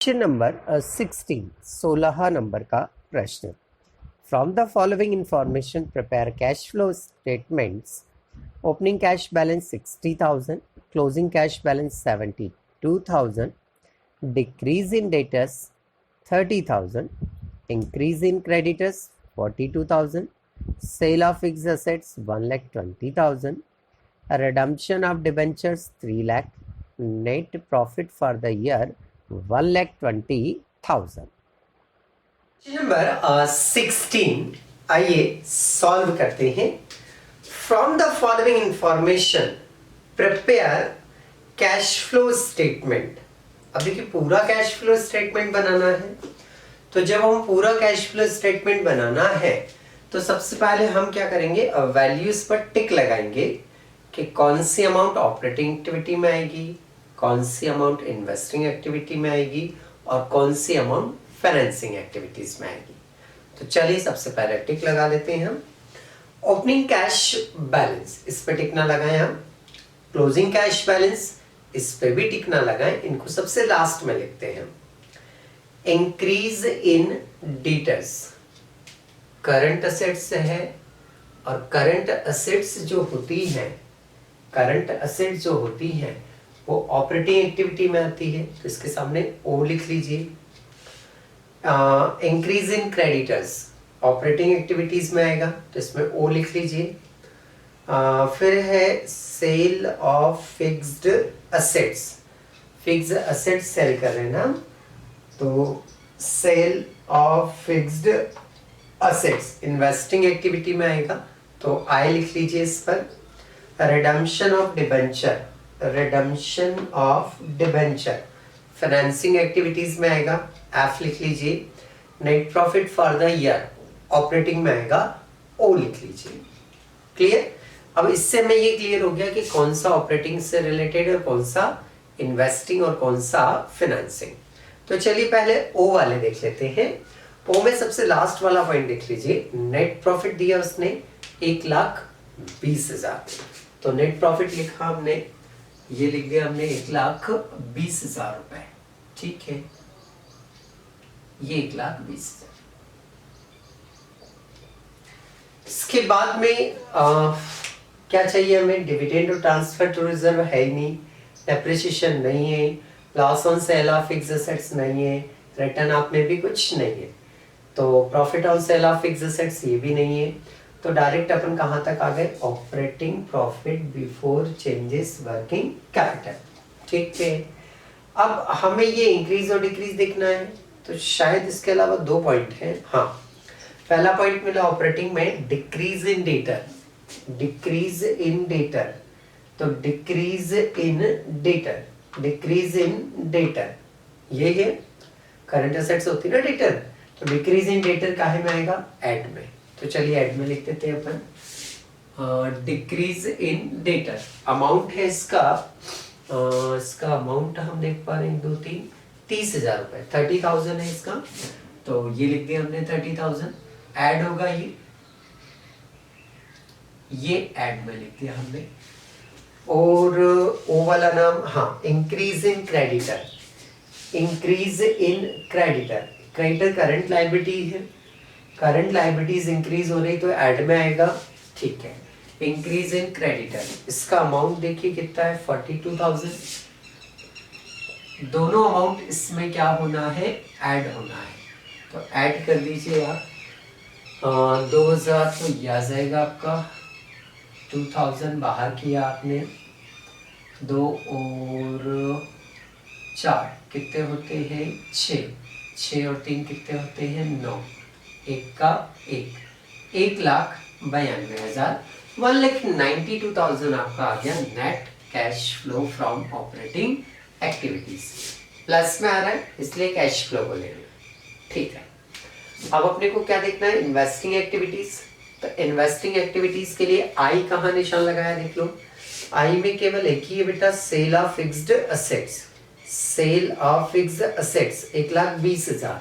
Question number 16 16 number का प्रश्न। From the following information prepare cash flow statements. Opening cash balance 60,000, closing cash balance 72,000, decrease in debtors 30,000, increase in creditors 42,000, sale of fixed assets 1,20,000, redemption of debentures 3 lakh, net profit for the year 1,20,000। Number 16 आइए solve करते हैं। From the following information prepare cash flow statement. अब देखिए पूरा cash flow statement बनाना है, तो जब हम पूरा कैश फ्लो स्टेटमेंट बनाना है तो सबसे पहले हम क्या करेंगे, वैल्यूज पर टिक लगाएंगे कि कौन सी अमाउंट ऑपरेटिंग एक्टिविटी में आएगी, कौन सी अमाउंट इन्वेस्टिंग एक्टिविटी में आएगी और कौन सी अमाउंट फाइनेंसिंग एक्टिविटीज में आएगी। तो चलिए सबसे पहले टिक लगा लेते हैं हम। ओपनिंग कैश बैलेंस, इस पे टिक ना लगाएं हम। क्लोजिंग कैश बैलेंस, इस पे भी टिक ना लगाएं, इनको सबसे लास्ट में लिखते हैं। Increase in debtors, current assets है और करंट असेट्स जो होती हैं, करंट असेट्स जो होती हैं वो ऑपरेटिंग एक्टिविटी में आती है, तो इसके सामने ओ लिख लीजिए। Increase in creditors operating activities में आएगा, तो इसमें ओ लिख लीजिए। फिर है sale of fixed assets, fixed assets sale कर रहे हैं ना, तो sale of fixed assets investing activity में आएगा, तो आई लिख लीजिए इस पर। Redemption of debenture, redemption of debenture financing activities में आएगा, एफ लिख लीजिए। Net profit for the year operating में आएगा, ओ लिख लीजिए। क्लियर? अब इससे में ये क्लियर हो गया कि कौन सा ऑपरेटिंग से रिलेटेड है, कौन सा इन्वेस्टिंग और कौन सा फाइनेंसिंग। तो चलिए पहले ओ वाले देख लेते हैं। ओ में सबसे लास्ट वाला पॉइंट देख लीजिए। नेट प्रॉफिट दिया उसने 1,20,000, तो नेट प्रॉफिट लिखा हमने, ये लिख दिया हमने 1,20,000 रुपए। ठीक है, ये 1,20,000। इसके बाद में क्या चाहिए हमें, डिविडेंड और ट्रांसफर टू रिजर्व है ही नहीं, डेप्रिसिएशन नहीं है, loss on sale of fixed assets नहीं है, रिटर्न ऑफ में भी कुछ नहीं है, तो profit on sale of fixed assets ये भी नहीं है। तो डायरेक्ट अपन कहां तक आ गए, operating profit before changes working capital. ठीक है, अब हमें ये इंक्रीज और डिक्रीज देखना है, तो शायद इसके अलावा 2 पॉइंट हैं। हाँ, पहला पॉइंट मिला ऑपरेटिंग में decrease in debtor, decrease in debtor, तो decrease in debtor, decrease in debtor ये है, करंट एसेट्स होती है ना डेटर, तो डिक्रीज इन डेटर काहे में आएगा, एड में। तो चलिए एड में लिख देते हैं अपन। डिक्रीज इन डेटर अमाउंट है इसका, इसका अमाउंट हम देख पा रहे हैं 2 3 30,000 रुपए, 30,000 है इसका, तो ये लिख दिया हमने 30,000। ऐड होगा ये ऐड में लिख दिया हमने। और ओ वाला नाम, हाँ, increase in creditor, increase in creditor, creditor current liability है, करंट लायबिलिटीज इंक्रीज हो रही तो ऐड में आएगा। ठीक है, इंक्रीज इन क्रेडिटर, इसका अमाउंट देखिए कितना है, 42,000। दोनों अमाउंट इसमें क्या होना है, ऐड होना है, तो ऐड कर लीजिए आप। 2,000 तो यह आ जाएगा आपका, 2,000 बाहर किया आपने, 2 और 4 कितने होते हैं, 6, 6 और 3 कितने होते हैं, 9, 1 का 1, 1,92,000, 1,92,000 आपका आ गया net cash flow from operating activities. Plus में आ रहा है इसलिए कैश फ्लो बोलेंगे। ठीक है, अब अपने को क्या देखना है, इन्वेस्टिंग एक्टिविटीज। तो इन्वेस्टिंग एक्टिविटीज के लिए आई कहाँ निशान लगाया देख लो। आई में केवल एक ही है बेटा, sale of fixed assets, sale of fixed assets 1,20,000,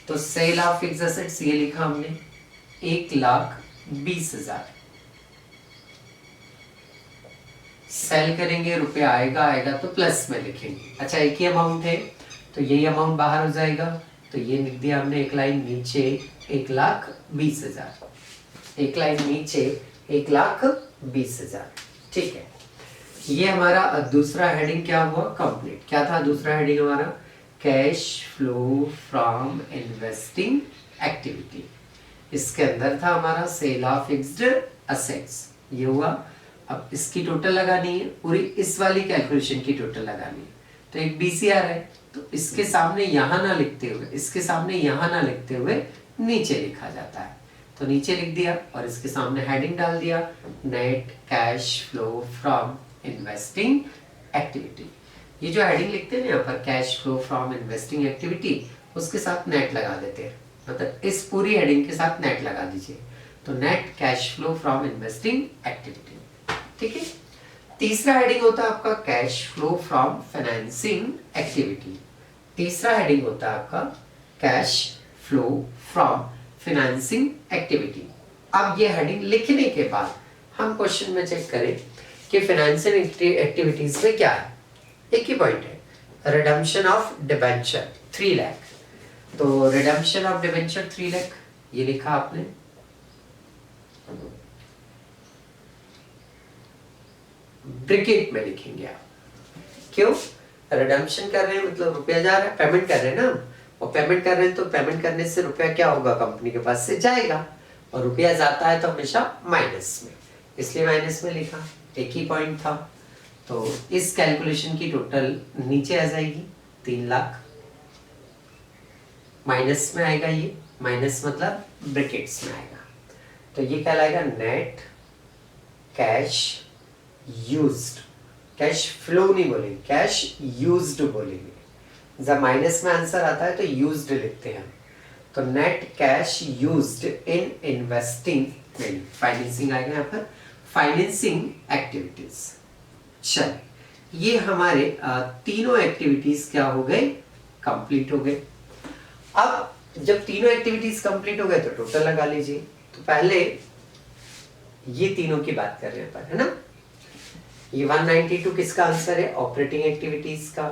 तो सेल ऑफ फिक्स्ड असेट्स ये लिखा हमने 1,20,000। सेल करेंगे रुपया आएगा तो प्लस में लिखेंगे। अच्छा, एक ही अमाउंट है तो यही अमाउंट बाहर हो जाएगा, तो ये लिख दिया हमने एक लाइन नीचे 1,20,000, एक लाइन नीचे 1,20,000। ठीक है, ये हमारा दूसरा हेडिंग क्या हुआ, कंप्लीट। क्या था दूसरा हेडिंग हमारा, cash flow from investing activity. इसके अंदर था हमारा सेल ऑफ फिक्स्ड असेट्स, ये हुआ। अब इसकी टोटल लगानी है, पूरी इस वाली कैलकुलेशन की टोटल लगानी है। तो एक बीसीआर है, तो इसके सामने यहाँ ना लिखते हुए, इसके सामने यहाँ ना लिखते हुए नीचे लिखा जाता है, तो नीचे लिख दिया और इसके सामने हेडिंग डाल दिया, net cash flow from investing activity. ये जो हेडिंग लिखते हैं ना यहाँ पर, cash flow from investing activity, उसके साथ नेट लगा देते हैं, मतलब इस पूरी हेडिंग के साथ नेट लगा दीजिए, तो net cash flow from investing activity. ठीक है, तीसरा हेडिंग होता है आपका cash flow from financing activity. तीसरा हेडिंग होता है आपका cash flow from financing activity. अब ये हेडिंग लिखने के बाद हम क्वेश्चन में चेक करें कि फाइनेंशियल एक्टिविटीज में क्या है। एक ही पॉइंट है, रिडम्पशन ऑफ डिबेंचर 3 लाख, तो रिडम्पशन ऑफ डिबेंचर 3 लाख ये लिखा आपने, ब्रैकेट में लिखेंगे आप। क्यों, रिडम्पशन कर रहे हैं मतलब रुपया जा रहा है, पेमेंट कर रहे हैं ना, और पेमेंट कर रहे हैं तो पेमेंट करने से रुपया क्या होगा, कंपनी के पास से जाएगा, और रुपया जाता है तो हमेशा माइनस में, इसलिए माइनस में लिखा। एक ही पॉइंट था, तो इस कैलकुलेशन की टोटल नीचे आ जाएगी 3 लाख, माइनस में आएगा, ये माइनस मतलब ब्रैकेट्स में आएगा, तो ये कहलाएगा net cash used. Cash flow नहीं बोलेंगे, कैश यूज्ड बोलेंगे। जब माइनस में आंसर आता है तो यूज्ड लिखते हैं, तो net cash used in investing, नहीं फाइनेंसिंग आएगा यहाँ पर, फाइनेंसिंग एक्टिविटीज। चल, ये हमारे तीनों एक्टिविटीज क्या हो गए, कंप्लीट हो गए। अब जब तीनों एक्टिविटीज कंप्लीट हो गए तो टोटल लगा लीजिए। तो पहले ये तीनों की बात कर रहे हैं अपन, है ना। ये 192 किसका आंसर है, ऑपरेटिंग एक्टिविटीज का।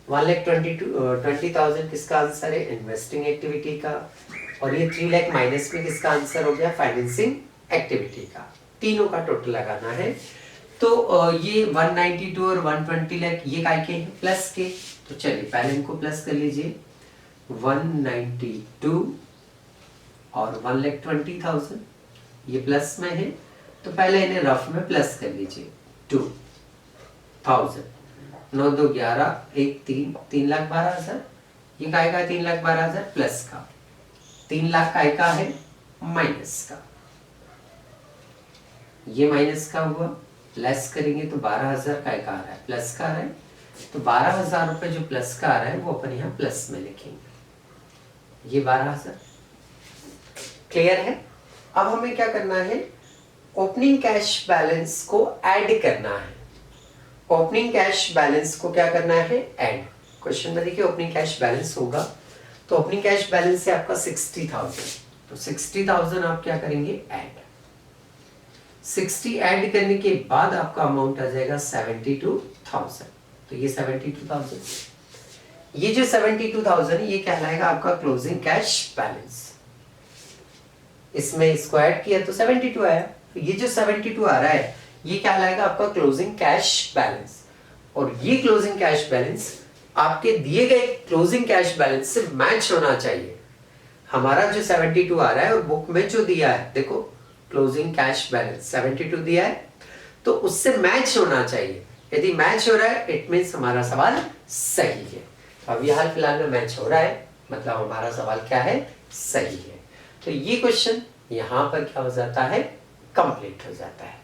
1,20,000 किसका आंसर है, इन्वेस्टिंग एक्टिविटी का। और ये 3 लाख माइनस में किसका आंसर हो गया, फाइनेंसिंग एक्टिविटी का। तीनों का टोटल लगाना है। तो ये 192 और 120 लाख ये काय के हैं, प्लस के। तो चलिए पहले इनको प्लस कर लीजिए, 192 और 1,20,000 ये प्लस में है, तो पहले इन्हें रफ में प्लस कर लीजिए, 2,000, 9 2 11 1 3, 3,12,000। ये काय का 3,12,000 प्लस का, 3 लाख काय का है माइनस का, ये माइनस का हुआ, लेस करेंगे तो 12,000 काय का आ रहा है, प्लस का आ रहा है, तो 12,000 रुपए जो प्लस का आ रहा है वो अपन यहाँ प्लस में लिखेंगे, ये 12,000। क्लियर है। अब हमें क्या करना है, ओपनिंग कैश बैलेंस को ऐड करना है। ओपनिंग कैश बैलेंस को क्या करना है, ऐड। क्वेश्चन में देखिए ओपनिंग कैश बैलेंस होगा, तो ओपनिंग कैश बैलेंस से आपका 60,000, तो 60,000 आप क्या करेंगे, ऐड। 60 ऐड करने के बाद आपका अमाउंट आ जाएगा 72,000, तो ये 72,000। ये जो 72,000 ये कहलाएगा आपका क्लोजिंग कैश बैलेंस। इसमें इसको ऐड किया तो 72 आया, तो ये जो 72 आ रहा है ये क्या लाएगा आपका क्लोजिंग कैश बैलेंस। और ये क्लोजिंग कैश बैलेंस आपके दिए गए क्लोजिंग कैश बैलेंस से मैच होना चाहिए। हमारा जो 72 आ रहा है और बुक में जो दिया है, देखो क्लोजिंग कैश बैलेंस 72 दिया है, तो उससे मैच होना चाहिए। यदि मैच हो रहा है इट मींस हमारा सवाल सही है। तो अभी हाल फिलहाल में मैच हो रहा है, मतलब हमारा सवाल क्या है, सही है। तो ये क्वेश्चन यहाँ पर क्या हो जाता है, कंप्लीट हो जाता है।